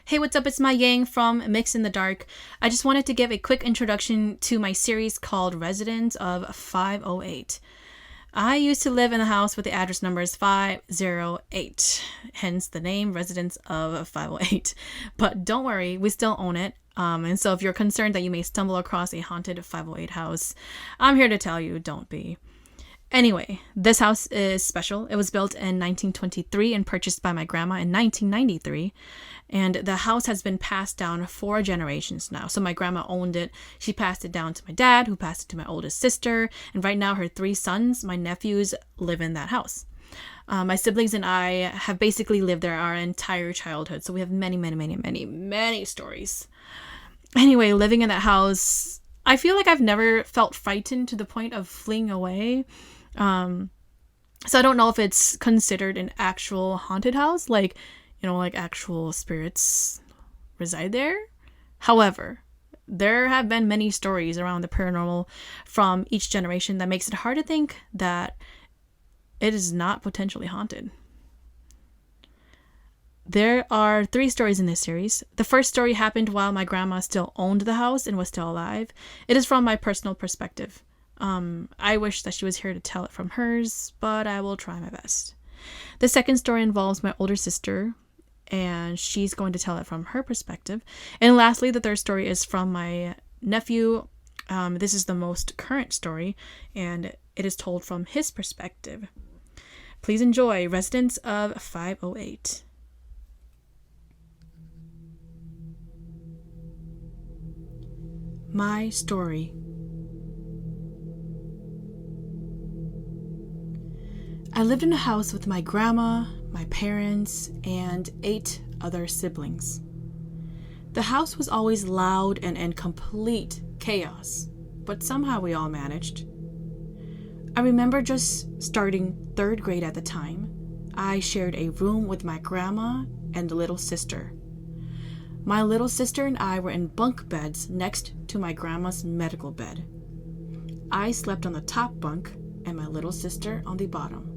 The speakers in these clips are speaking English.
Hey, what's up? It's my Yang from Mix in the Dark. I just wanted to give a quick introduction to my series called Residents of 508. I used to live in a house with the address numbers 508, hence the name Residents of 508. But don't worry, we still own it. And so if you're concerned that you may stumble across a haunted 508 house, I'm here to tell you, don't be. Anyway, this house is special. It was built in 1923 and purchased by my grandma in 1993. And the house has been passed down 4 generations now. So my grandma owned it. She passed it down to my dad, who passed it to my oldest sister. And right now her 3 sons, my nephews, live in that house. My siblings and I have basically lived there our entire childhood. So we have many stories. Anyway, living in that house, I feel like I've never felt frightened to the point of fleeing away. So I don't know if it's considered an actual haunted house, like actual spirits reside there. However, there have been many stories around the paranormal from each generation that makes it hard to think that it is not potentially haunted. There are 3 stories in this series. The first story happened while my grandma still owned the house and was still alive. It is from my personal perspective. I wish that she was here to tell it from hers, but I will try my best. The second story involves my older sister, and she's going to tell it from her perspective. And lastly, the third story is from my nephew. This is the most current story, and it is told from his perspective. Please enjoy Residents of 508. My story. I lived in a house with my grandma, my parents, and 8 other siblings. The house was always loud and in complete chaos, but somehow we all managed. I remember just starting 3rd grade at the time. I shared a room with my grandma and little sister. My little sister and I were in bunk beds next to my grandma's medical bed. I slept on the top bunk and my little sister on the bottom.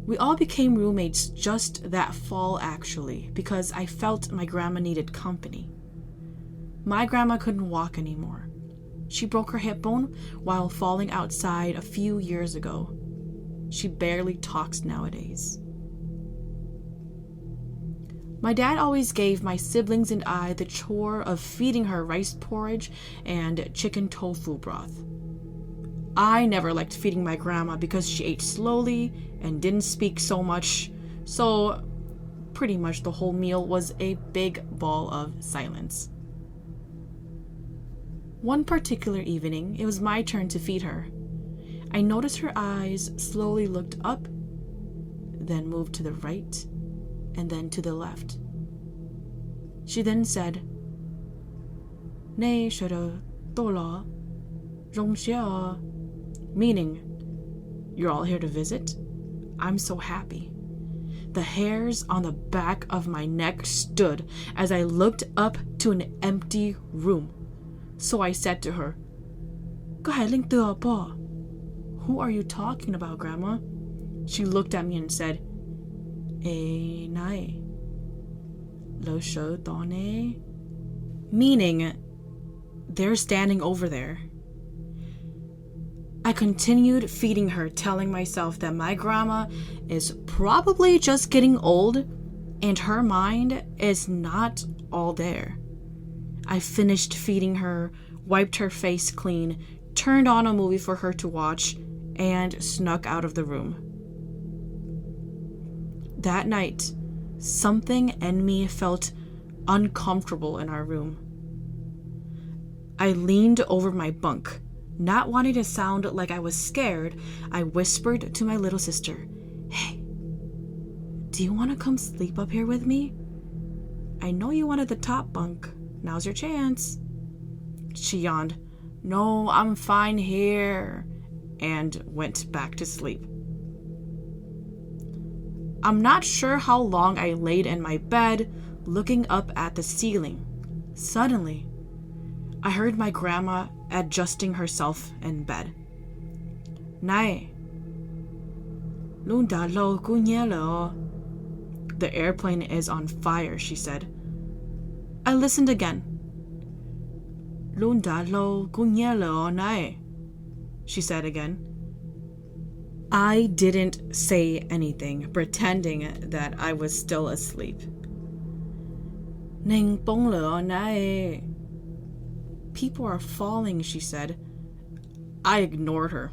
We all became roommates just that fall, actually, because I felt my grandma needed company. My grandma couldn't walk anymore. She broke her hip bone while falling outside a few years ago. She barely talks nowadays. My dad always gave my siblings and I the chore of feeding her rice porridge and chicken tofu broth. I never liked feeding my grandma because she ate slowly and didn't speak so much, so pretty much the whole meal was a big ball of silence. One particular evening, it was my turn to feed her. I noticed her eyes slowly looked up, then moved to the right, and then to the left. She then said, "Nei shara dola, romxia," meaning, "You're all here to visit? I'm so happy." The hairs on the back of my neck stood as I looked up to an empty room. So I said to her, "Who are you talking about, Grandma?" She looked at me and said, "Nai, lo shou done," meaning, "They're standing over there." I continued feeding her, telling myself that my grandma is probably just getting old and her mind is not all there. I finished feeding her, wiped her face clean, turned on a movie for her to watch, and snuck out of the room. That night, something in me felt uncomfortable in our room. I leaned over my bunk. Not wanting to sound like I was scared, I whispered to my little sister, "Hey, do you want to come sleep up here with me? I know you wanted the top bunk. Now's your chance." She yawned, "No, I'm fine here," and went back to sleep. I'm not sure how long I laid in my bed, looking up at the ceiling. Suddenly, I heard my grandma adjusting herself in bed. "Nai, lunda lo kunyelo," The airplane is on fire, she said. I listened again. Lunda lo kunyele onai, she said again. I didn't say anything, pretending that I was still asleep. Ning bong le onai. People are falling, she said. I ignored her.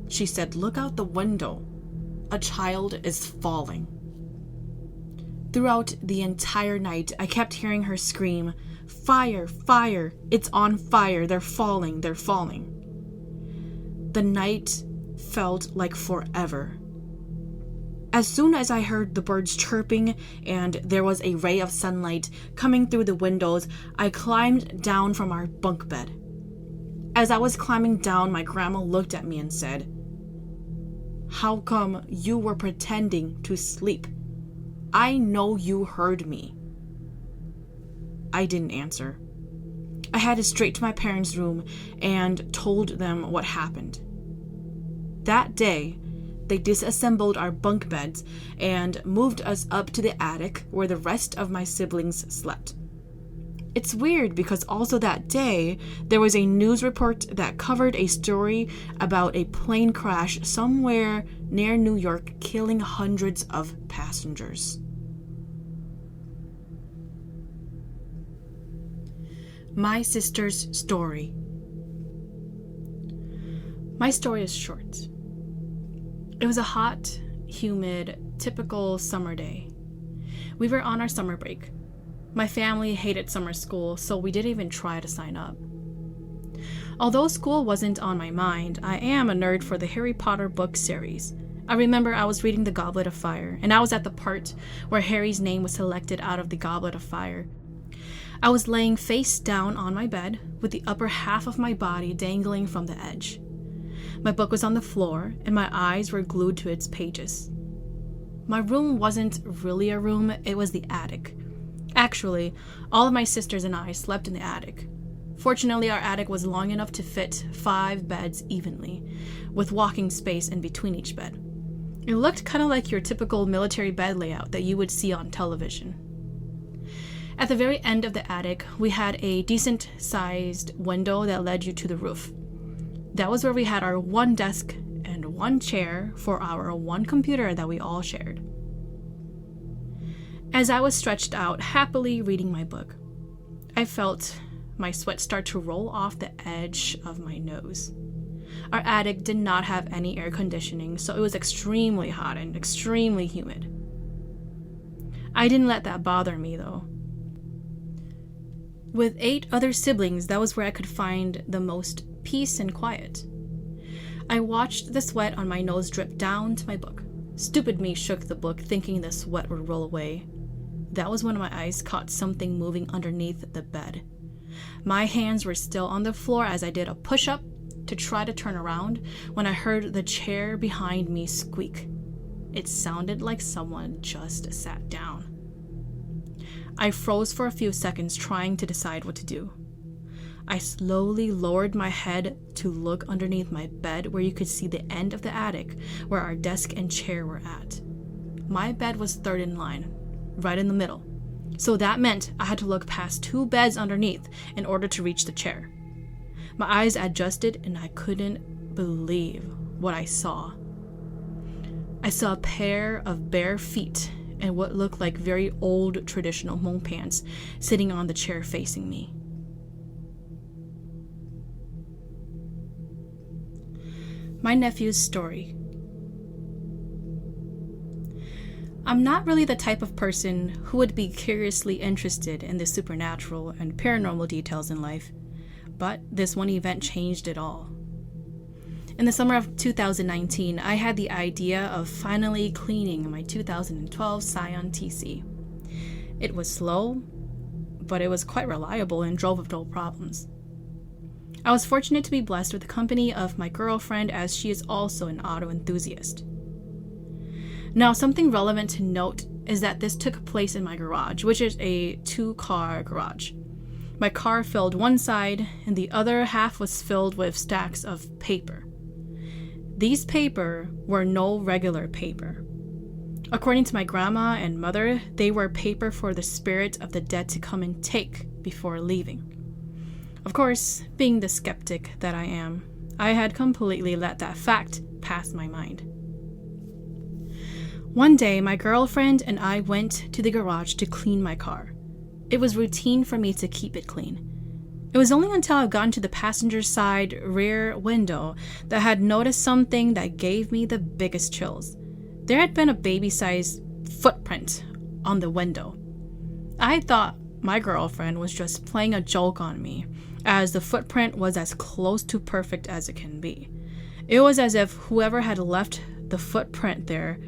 She said, look out the window. A child is falling. Throughout the entire night, I kept hearing her scream, fire, fire, it's on fire, they're falling, they're falling. The night felt like forever. As soon as I heard the birds chirping and there was a ray of sunlight coming through the windows, I climbed down from our bunk bed. As I was climbing down, my grandma looked at me and said, how come you were pretending to sleep? I know you heard me. I didn't answer. I headed straight to my parents' room and told them what happened. That day, they disassembled our bunk beds and moved us up to the attic where the rest of my siblings slept. It's weird because also that day, there was a news report that covered a story about a plane crash somewhere near New York, killing hundreds of passengers. My sister's story. My story is short. It was a hot, humid, typical summer day. We were on our summer break. My family hated summer school, so we didn't even try to sign up. Although school wasn't on my mind, I am a nerd for the Harry Potter book series. I remember I was reading The Goblet of Fire, and I was at the part where Harry's name was selected out of the Goblet of Fire. I was laying face down on my bed, with the upper half of my body dangling from the edge. My book was on the floor, and my eyes were glued to its pages. My room wasn't really a room, it was the attic. Actually, all of my sisters and I slept in the attic. Fortunately, our attic was long enough to fit 5 beds evenly, with walking space in between each bed. It looked kind of like your typical military bed layout that you would see on television. At the very end of the attic, we had a decent-sized window that led you to the roof. That was where we had our one desk and one chair for our one computer that we all shared. As I was stretched out, happily reading my book, I felt my sweat start to roll off the edge of my nose. Our attic did not have any air conditioning, so it was extremely hot and extremely humid. I didn't let that bother me, though. With 8 other siblings, that was where I could find the most peace and quiet. I watched the sweat on my nose drip down to my book. Stupid me shook the book, thinking the sweat would roll away. That was when my eyes caught something moving underneath the bed. My hands were still on the floor as I did a push-up to try to turn around when I heard the chair behind me squeak. It sounded like someone just sat down. I froze for a few seconds, trying to decide what to do. I slowly lowered my head to look underneath my bed where you could see the end of the attic where our desk and chair were at. My bed was third in line, right in the middle. So that meant I had to look past 2 beds underneath in order to reach the chair. My eyes adjusted and I couldn't believe what I saw. I saw a pair of bare feet and what looked like very old traditional Hmong pants sitting on the chair facing me. My nephew's story. I'm not really the type of person who would be curiously interested in the supernatural and paranormal details in life, but this one event changed it all. In the summer of 2019, I had the idea of finally cleaning my 2012 Scion TC. It was slow, but it was quite reliable and drove with no problems. I was fortunate to be blessed with the company of my girlfriend, as she is also an auto enthusiast. Now, something relevant to note is that this took place in my garage, which is a 2-car garage. My car filled one side, and the other half was filled with stacks of paper. These paper were no regular paper. According to my grandma and mother, they were paper for the spirit of the dead to come and take before leaving. Of course, being the skeptic that I am, I had completely let that fact pass my mind. One day, my girlfriend and I went to the garage to clean my car. It was routine for me to keep it clean. It was only until I got into the passenger side rear window that I had noticed something that gave me the biggest chills. There had been a baby-sized footprint on the window. I thought my girlfriend was just playing a joke on me, as the footprint was as close to perfect as it can be. It was as if whoever had left the footprint there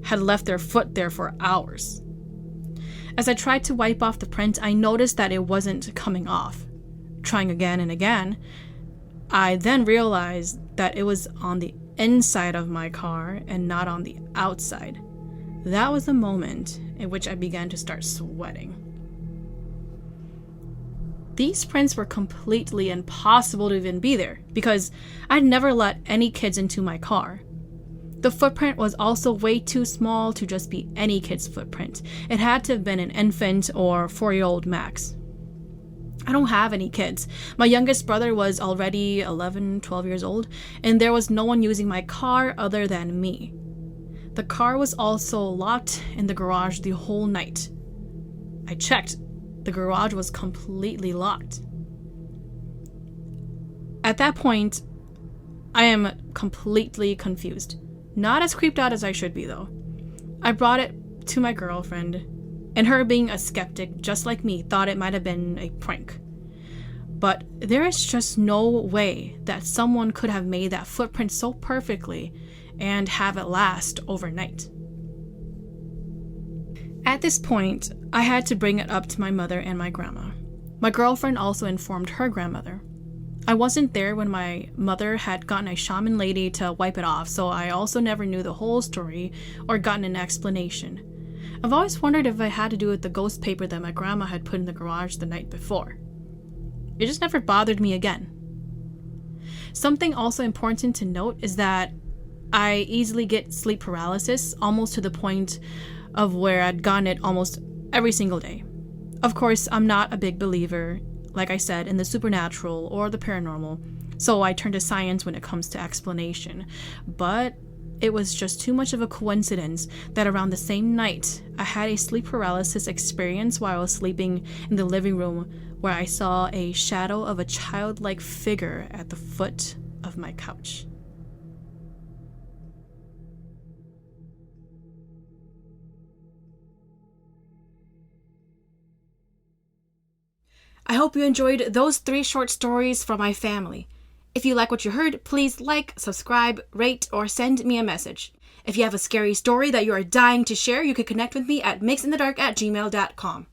had left their foot there for hours. As I tried to wipe off the print, I noticed that it wasn't coming off. Trying again and again, I then realized that it was on the inside of my car and not on the outside. That was the moment in which I began to start sweating. These prints were completely impossible to even be there because I'd never let any kids into my car. The footprint was also way too small to just be any kid's footprint. It had to have been an infant or 4-year-old max. I don't have any kids. My youngest brother was already 11, 12 years old, and there was no one using my car other than me. The car was also locked in the garage the whole night. I checked. The garage was completely locked. At that point, I am completely confused. Not as creeped out as I should be, though. I brought it to my girlfriend, and her, being a skeptic just like me, thought it might have been a prank. But there is just no way that someone could have made that footprint so perfectly and have it last overnight. At this point, I had to bring it up to my mother and my grandma. My girlfriend also informed her grandmother. I wasn't there when my mother had gotten a shaman lady to wipe it off, so I also never knew the whole story or gotten an explanation. I've always wondered if it had to do with the ghost paper that my grandma had put in the garage the night before. It just never bothered me again. Something also important to note is that I easily get sleep paralysis, almost to the point of where I'd gotten it almost every single day. Of course, I'm not a big believer, like I said, in the supernatural or the paranormal, so I turn to science when it comes to explanation. But it was just too much of a coincidence that around the same night, I had a sleep paralysis experience while I was sleeping in the living room, where I saw a shadow of a childlike figure at the foot of my couch. I hope you enjoyed those 3 short stories from my family. If you like what you heard, please like, subscribe, rate, or send me a message. If you have a scary story that you are dying to share, you can connect with me at mixinthedark@gmail.com.